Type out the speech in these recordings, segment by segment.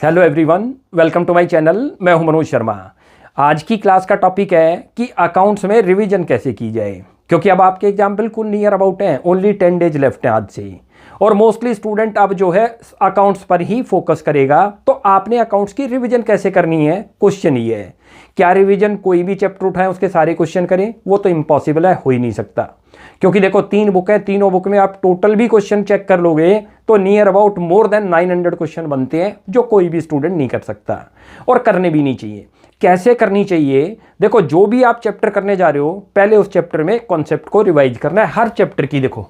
Hello everyone, welcome to my channel. मैं हूं मनोज शर्मा। आज की क्लास का टॉपिक है कि अकाउंट्स में रिवीजन कैसे की जाए, क्योंकि अब आपके एग्जाम बिल्कुल नियर अबाउट हैं। ओनली 10 डेज लेफ्ट हैं आज से, और मोस्टली स्टूडेंट अब जो है अकाउंट्स पर ही फोकस करेगा। तो आपने अकाउंट्स की रिवीजन कैसे करनी है, क्वेश्चन ये है। क्या रिवीजन कोई भी चैप्टर उठाएं उसके सारे क्वेश्चन करें? वो तो इम्पॉसिबल है, हो ही नहीं सकता। क्योंकि देखो 3 बुक है, तीनों बुक में आप टोटल भी क्वेश्चन चेक कर लोगे तो near about more than 900 question बनते हैं, जो कोई भी स्टूडेंट नहीं कर सकता और करने भी नहीं चाहिए। कैसे करनी चाहिए? देखो, जो भी आप चैप्टर करने जा रहे हो, पहले उस चैप्टर में कॉन्सेप्ट को रिवाइज करना है। हर चैप्टर की देखो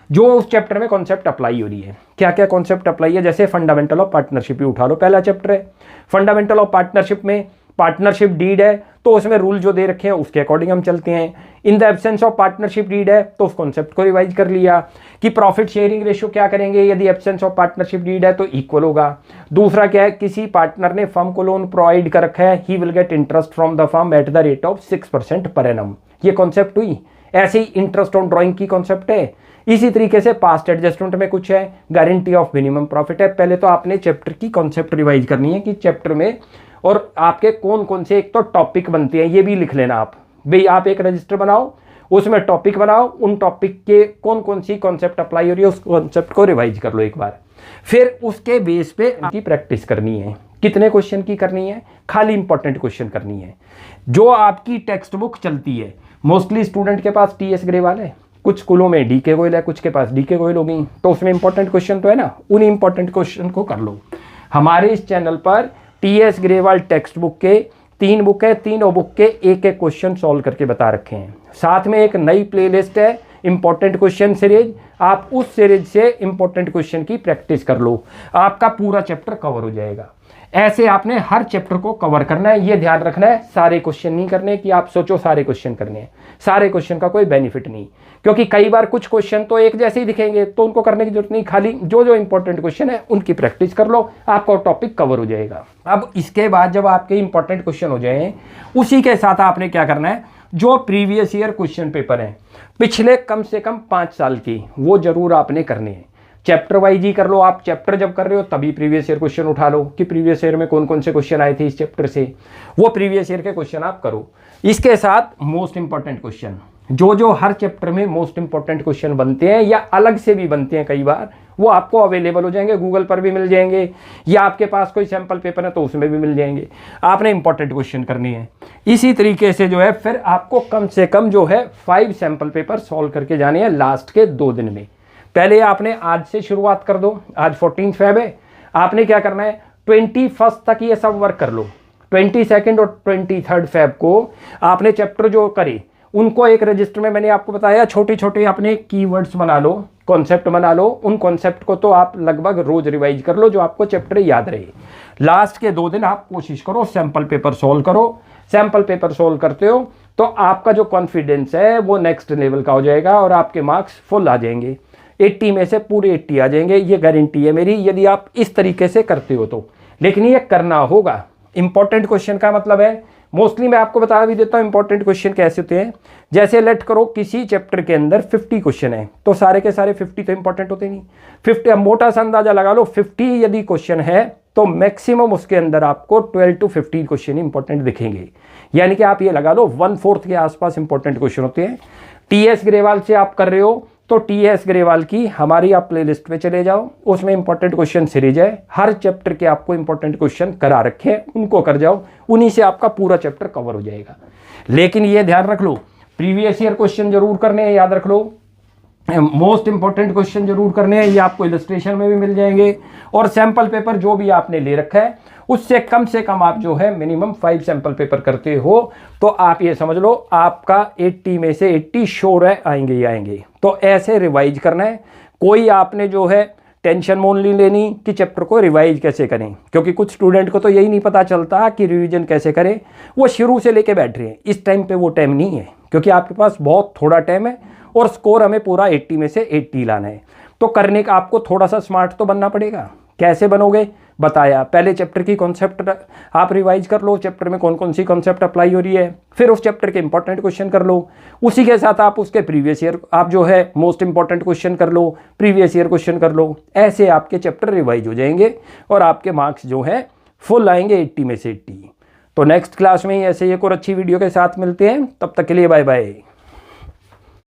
जो उस चैप्टर में कॉन्सेप्ट अप्लाई हो रही है, क्या क्या कॉन्सेप्ट अप्लाई है। जैसे फंडामेंटल ऑफ पार्टनरशिप ही उठा लो, पहला चैप्टर है। फंडामेंटल ऑफ पार्टनरशिप में पार्टनरशिप डीड है तो उसमें रूल जो दे रखे हैं उसके अकॉर्डिंग हम चलते हैं। In the absence of partnership deed है तो उस कॉन्सेप्ट को रिवाइज कर लिया कि प्रॉफिट शेयरिंग रेशियो क्या करेंगे यदि एब्सेंस ऑफ पार्टनरशिप डीड है तो इक्वल होगा। दूसरा क्या है, किसी पार्टनर ने फर्म को लोन प्रोवाइड कर रखा है, he will get interest from the firm at the rate of 6% per annum. ये कॉन्सेप्ट हुई। ऐसे ही इंटरेस्ट ऑन ड्रॉइंग की कॉन्सेप्ट है। इसी तरीके से पास्ट एडजस्टमेंट में कुछ है, गारंटी ऑफ मिनिमम प्रॉफिट है। पहले तो आपने चैप्टर की कॉन्सेप्ट रिवाइज करनी है कि चैप्टर में और आपके कौन कौन से एक तो टॉपिक बनते हैं, ये भी लिख लेना आप। भाई आप एक रजिस्टर बनाओ, उसमें टॉपिक बनाओ, उन टॉपिक के कौन कौन सी कॉन्सेप्ट अप्लाई हो रही है उस कॉन्सेप्ट को रिवाइज कर लो एक बार। फिर उसके बेस पे आपकी प्रैक्टिस करनी है। कितने क्वेश्चन की करनी है? खाली इंपॉर्टेंट क्वेश्चन करनी है। जो आपकी टेक्स्ट बुक चलती है, मोस्टली स्टूडेंट के पास TS ग्रेवाल है, कुछ स्कूलों में DK गोयल है, कुछ के पास DK गोयल होगी, तो उसमें इंपॉर्टेंट क्वेश्चन तो है ना, उन इंपॉर्टेंट क्वेश्चन को कर लो। हमारे इस चैनल पर TS ग्रेवाल टेक्स्ट बुक के 3 बुक है, तीनों बुक के एक एक क्वेश्चन सॉल्व करके बता रखे हैं। साथ में एक नई प्लेलिस्ट है इंपॉर्टेंट क्वेश्चन सीरीज, आप उस सीरीज से इंपॉर्टेंट क्वेश्चन की प्रैक्टिस कर लो, आपका पूरा चैप्टर कवर हो जाएगा। ऐसे आपने हर चैप्टर को कवर करना है, ये ध्यान रखना है। सारे क्वेश्चन नहीं करने कि आप सोचो सारे क्वेश्चन करने हैं, सारे क्वेश्चन का कोई बेनिफिट नहीं, क्योंकि कई बार कुछ क्वेश्चन तो एक जैसे ही दिखेंगे तो उनको करने की जरूरत नहीं। खाली जो जो इंपॉर्टेंट क्वेश्चन है उनकी प्रैक्टिस कर लो, आपका टॉपिक कवर हो जाएगा। अब इसके बाद जब आपके इंपॉर्टेंट क्वेश्चन हो जाए, उसी के साथ आपने क्या करना है, जो प्रीवियस ईयर क्वेश्चन पेपर है पिछले कम से कम 5 साल की, वो जरूर आपने करने हैं। चैप्टर वाइज ही कर लो। आप चैप्टर जब कर रहे हो तभी प्रीवियस ईयर क्वेश्चन उठा लो कि प्रीवियस ईयर में कौन कौन से क्वेश्चन आए थे इस चैप्टर से, वो प्रीवियस ईयर के क्वेश्चन आप करो। इसके साथ मोस्ट इंपॉर्टेंट क्वेश्चन, जो जो हर चैप्टर में मोस्ट इंपॉर्टेंट क्वेश्चन बनते हैं या अलग से भी बनते हैं कई बार, वो आपको अवेलेबल हो जाएंगे, गूगल पर भी मिल जाएंगे, या आपके पास कोई सैंपल पेपर है तो उसमें भी मिल जाएंगे। आपने इंपॉर्टेंट क्वेश्चन करने हैं। इसी तरीके से जो है फिर आपको कम से कम जो है 5 सैंपल पेपर सॉल्व करके जाने हैं लास्ट के 2 दिन में। पहले आपने आज से शुरुआत कर दो, आज 14 फेब है। आपने क्या करना है, 21 तक ये सब वर्क कर लो। 22 और 23 फेब को आपने चैप्टर जो करे उनको एक रजिस्टर में, मैंने आपको बताया, छोटे छोटे अपने कीवर्ड्स बना लो, कॉन्सेप्ट बना लो। उन कॉन्सेप्ट को तो आप लगभग रोज रिवाइज कर लो, जो आपको चैप्टर याद रहे। लास्ट के 2 दिन आप कोशिश करो सैंपल पेपर सोल्व करो। सैंपल पेपर सोल्व करते हो तो आपका जो कॉन्फिडेंस है वो नेक्स्ट लेवल का हो जाएगा और आपके मार्क्स फुल आ जाएंगे। 80 में से पूरे 80 आ जाएंगे, ये गारंटी है मेरी, यदि आप इस तरीके से करते हो तो। लेकिन ये करना होगा। इंपॉर्टेंट क्वेश्चन का मतलब है, मोस्टली मैं आपको बता भी देता हूं इंपॉर्टेंट क्वेश्चन कैसे होते हैं। जैसे लेट करो किसी चैप्टर के अंदर 50 क्वेश्चन है तो सारे के सारे 50 तो इंपॉर्टेंट होते नहीं। 50, अब मोटा सा अंदाजा लगा लो, 50 यदि क्वेश्चन है तो मैक्सिमम उसके अंदर आपको 12 to 15 क्वेश्चन इंपॉर्टेंट दिखेंगे। यानी कि आप ये लगा लो 1/4 के आसपास इंपॉर्टेंट क्वेश्चन होते हैं। TS ग्रेवाल से आप कर रहे हो तो TS ग्रेवाल की हमारी आप प्लेलिस्ट पे चले जाओ, उसमें इंपॉर्टेंट क्वेश्चन सीरीज है, हर चैप्टर के आपको इंपॉर्टेंट क्वेश्चन करा रखे हैं, उनको कर जाओ, उन्हीं से आपका पूरा चैप्टर कवर हो जाएगा। लेकिन ये ध्यान रख लो, प्रीवियस ईयर क्वेश्चन जरूर करने हैं, याद रख लो। मोस्ट इंपॉर्टेंट क्वेश्चन जरूर करने हैं, ये आपको इलस्ट्रेशन में भी मिल जाएंगे। और सैंपल पेपर जो भी आपने ले रखा है उससे कम आप जो है मिनिमम 5 सैंपल पेपर करते हो तो आप ये समझ लो आपका 80 में से 80 श्योर है आएंगे ही आएंगे। तो ऐसे रिवाइज करना है। कोई आपने जो है टेंशन मोल नहीं लेनी कि चैप्टर को रिवाइज कैसे करें, क्योंकि कुछ स्टूडेंट को तो यही नहीं पता चलता कि रिवीजन कैसे करें। वो शुरू से लेके बैठ रहे हैं, इस टाइम पे वो टाइम नहीं है, क्योंकि आपके पास बहुत थोड़ा टाइम है और स्कोर हमें पूरा 80 में से 80 लाना है। तो करने का आपको थोड़ा सा स्मार्ट तो बनना पड़ेगा। कैसे बनोगे बताया, पहले चैप्टर की कॉन्सेप्ट आप रिवाइज कर लो, चैप्टर में कौन कौन सी कॉन्सेप्ट अप्लाई हो रही है, फिर उस चैप्टर के इंपॉर्टेंट क्वेश्चन कर लो, उसी के साथ आप उसके प्रीवियस ईयर आप जो है मोस्ट इंपॉर्टेंट क्वेश्चन कर लो, प्रीवियस ईयर क्वेश्चन कर लो। ऐसे आपके चैप्टर रिवाइज हो जाएंगे और आपके मार्क्स जो है फुल आएंगे 80 में से 80। तो नेक्स्ट क्लास में ही ऐसे एक और अच्छी वीडियो के साथ मिलते हैं, तब तक के लिए बाय बाय।